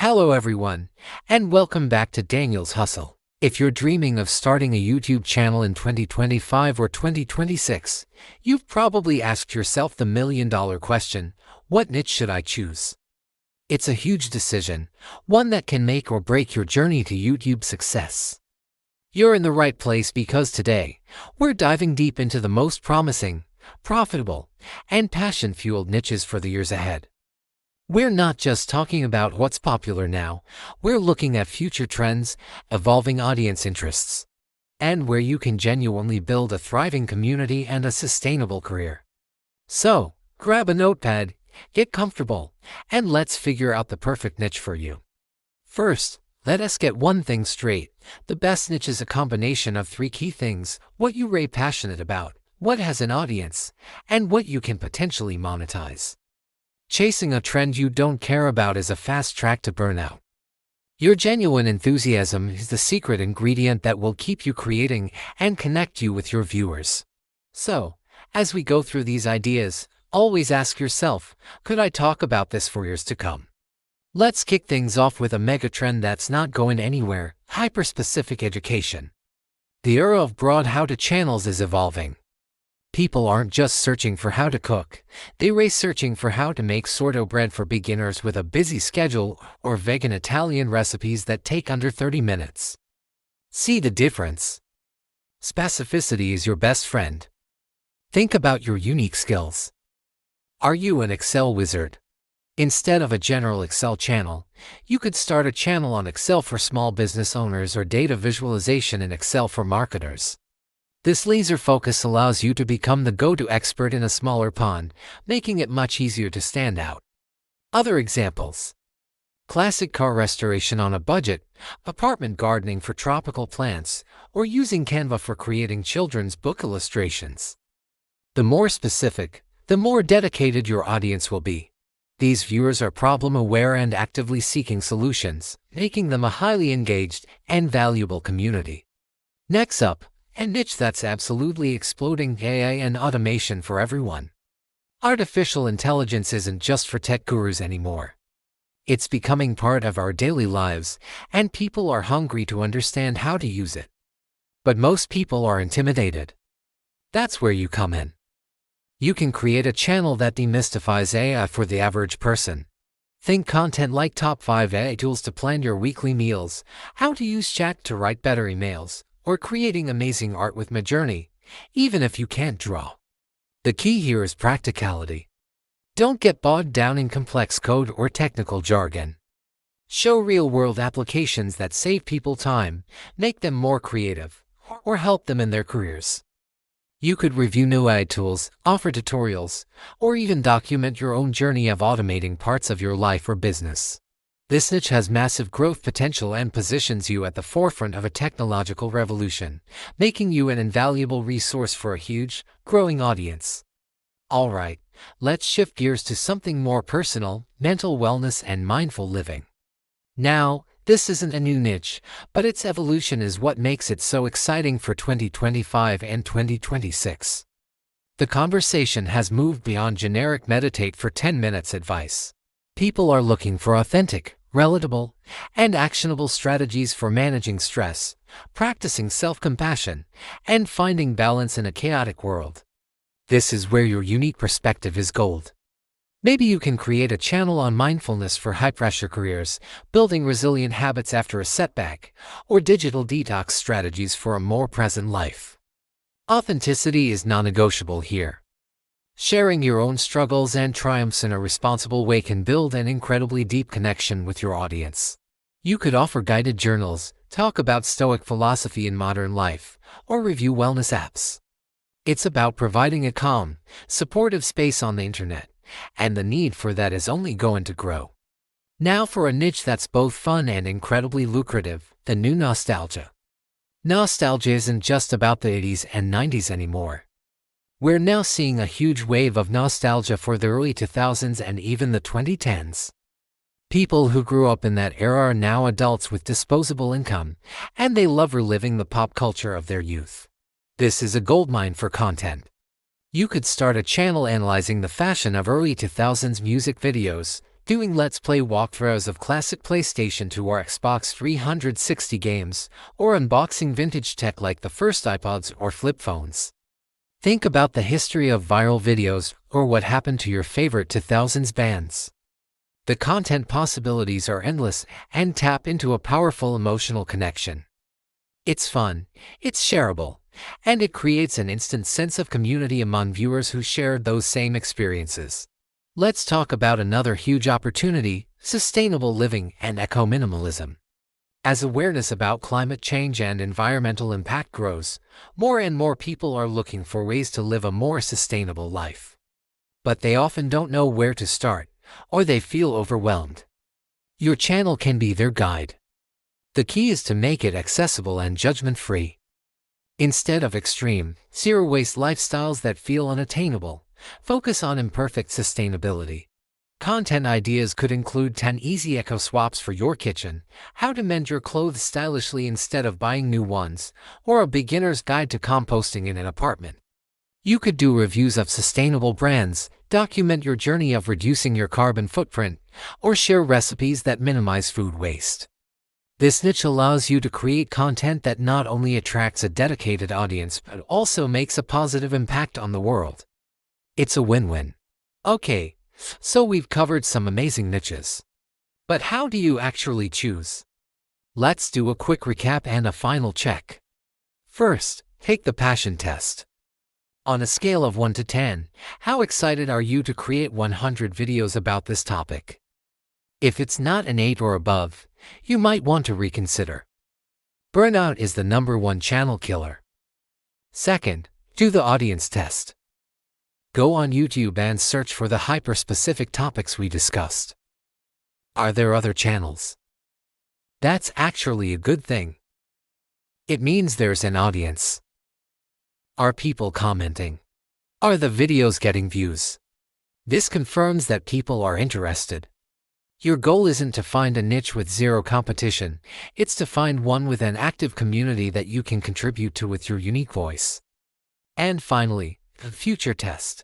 Hello everyone, and welcome back to Daniel's Hustle. If you're dreaming of starting a YouTube channel in 2025 or 2026, you've probably asked yourself the million-dollar question, what niche should I choose? It's a huge decision, one that can make or break your journey to YouTube success. You're in the right place because today, we're diving deep into the most promising, profitable, and passion-fueled niches for the years ahead. We're not just talking about what's popular now, we're looking at future trends, evolving audience interests, and where you can genuinely build a thriving community and a sustainable career. So, grab a notepad, get comfortable, and let's figure out the perfect niche for you. First, let us get one thing straight. The best niche is a combination of three key things: what you're passionate about, what has an audience, and what you can potentially monetize. Chasing a trend you don't care about is a fast track to burnout. Your genuine enthusiasm is the secret ingredient that will keep you creating and connect you with your viewers. So, as we go through these ideas, always ask yourself, could I talk about this for years to come? Let's kick things off with a mega trend that's not going anywhere: hyper-specific education. The era of broad how-to channels is evolving. People aren't just searching for how to cook, they're searching for how to make sourdough bread for beginners with a busy schedule, or vegan Italian recipes that take under 30 minutes. See the difference? Specificity is your best friend. Think about your unique skills. Are you an Excel wizard? Instead of a general Excel channel, you could start a channel on Excel for small business owners or data visualization in Excel for marketers. This laser focus allows you to become the go-to expert in a smaller pond, making it much easier to stand out. Other examples: classic car restoration on a budget, apartment gardening for tropical plants, or using Canva for creating children's book illustrations. The more specific, the more dedicated your audience will be. These viewers are problem-aware and actively seeking solutions, making them a highly engaged and valuable community. Next up, a niche that's absolutely exploding: AI and automation for everyone. Artificial intelligence isn't just for tech gurus anymore. It's becoming part of our daily lives, and people are hungry to understand how to use it. But most people are intimidated. That's where you come in. You can create a channel that demystifies AI for the average person. Think content like top 5 AI tools to plan your weekly meals, how to use chat to write better emails, or creating amazing art with Midjourney, even if you can't draw. The key here is practicality. Don't get bogged down in complex code or technical jargon. Show real-world applications that save people time, make them more creative, or help them in their careers. You could review new AI tools, offer tutorials, or even document your own journey of automating parts of your life or business. This niche has massive growth potential and positions you at the forefront of a technological revolution, making you an invaluable resource for a huge, growing audience. Alright, let's shift gears to something more personal: mental wellness and mindful living. Now, this isn't a new niche, but its evolution is what makes it so exciting for 2025 and 2026. The conversation has moved beyond generic meditate for 10 minutes advice. People are looking for authentic, relatable, and actionable strategies for managing stress, practicing self-compassion, and finding balance in a chaotic world. This is where your unique perspective is gold. Maybe you can create a channel on mindfulness for high-pressure careers, building resilient habits after a setback, or digital detox strategies for a more present life. Authenticity is non-negotiable here. Sharing your own struggles and triumphs in a responsible way can build an incredibly deep connection with your audience. You could offer guided journals, talk about Stoic philosophy in modern life, or review wellness apps. It's about providing a calm, supportive space on the internet, and the need for that is only going to grow. Now for a niche that's both fun and incredibly lucrative: the new nostalgia. Nostalgia isn't just about the 80s and 90s anymore. We're now seeing a huge wave of nostalgia for the early 2000s and even the 2010s. People who grew up in that era are now adults with disposable income, and they love reliving the pop culture of their youth. This is a goldmine for content. You could start a channel analyzing the fashion of early 2000s music videos, doing Let's Play walkthroughs of classic PlayStation 2 or Xbox 360 games, or unboxing vintage tech like the first iPods or flip phones. Think about the history of viral videos or what happened to your favorite 2000s bands. The content possibilities are endless and tap into a powerful emotional connection. It's fun, it's shareable, and it creates an instant sense of community among viewers who share those same experiences. Let's talk about another huge opportunity: sustainable living and eco-minimalism. As awareness about climate change and environmental impact grows, more and more people are looking for ways to live a more sustainable life. But they often don't know where to start, or they feel overwhelmed. Your channel can be their guide. The key is to make it accessible and judgment-free. Instead of extreme, zero-waste lifestyles that feel unattainable, focus on imperfect sustainability. Content ideas could include 10 easy eco-swaps for your kitchen, how to mend your clothes stylishly instead of buying new ones, or a beginner's guide to composting in an apartment. You could do reviews of sustainable brands, document your journey of reducing your carbon footprint, or share recipes that minimize food waste. This niche allows you to create content that not only attracts a dedicated audience but also makes a positive impact on the world. It's a win-win. Okay, so we've covered some amazing niches. But how do you actually choose? Let's do a quick recap and a final check. First, take the passion test. On a scale of 1 to 10, how excited are you to create 100 videos about this topic? If it's not an 8 or above, you might want to reconsider. Burnout is the #1 channel killer. Second, do the audience test. Go on YouTube and search for the hyper-specific topics we discussed. Are there other channels? That's actually a good thing. It means there's an audience. Are people commenting? Are the videos getting views? This confirms that people are interested. Your goal isn't to find a niche with zero competition, it's to find one with an active community that you can contribute to with your unique voice. And finally, the future test.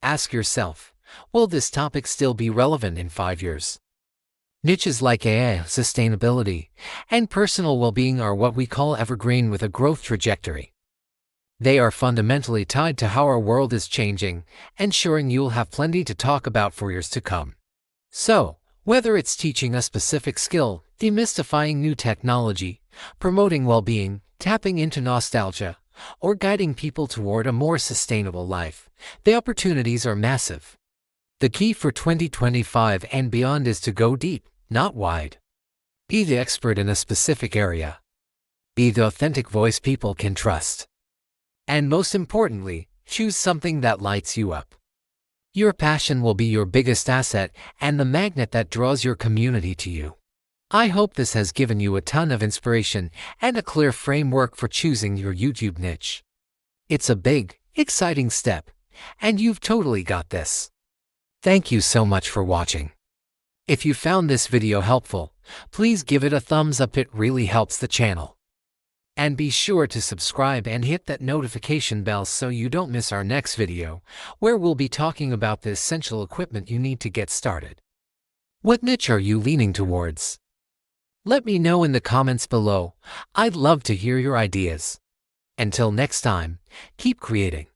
Ask yourself, will this topic still be relevant in 5 years? Niches like AI, sustainability, and personal well-being are what we call evergreen with a growth trajectory. They are fundamentally tied to how our world is changing, ensuring you'll have plenty to talk about for years to come. So, whether it's teaching a specific skill, demystifying new technology, promoting well-being, tapping into nostalgia, or guiding people toward a more sustainable life, the opportunities are massive. The key for 2025 and beyond is to go deep, not wide. Be the expert in a specific area. Be the authentic voice people can trust. And most importantly, choose something that lights you up. Your passion will be your biggest asset and the magnet that draws your community to you. I hope this has given you a ton of inspiration and a clear framework for choosing your YouTube niche. It's a big, exciting step, and you've totally got this. Thank you so much for watching. If you found this video helpful, please give it a thumbs up, it really helps the channel. And be sure to subscribe and hit that notification bell so you don't miss our next video, where we'll be talking about the essential equipment you need to get started. What niche are you leaning towards? Let me know in the comments below. I'd love to hear your ideas. Until next time, keep creating.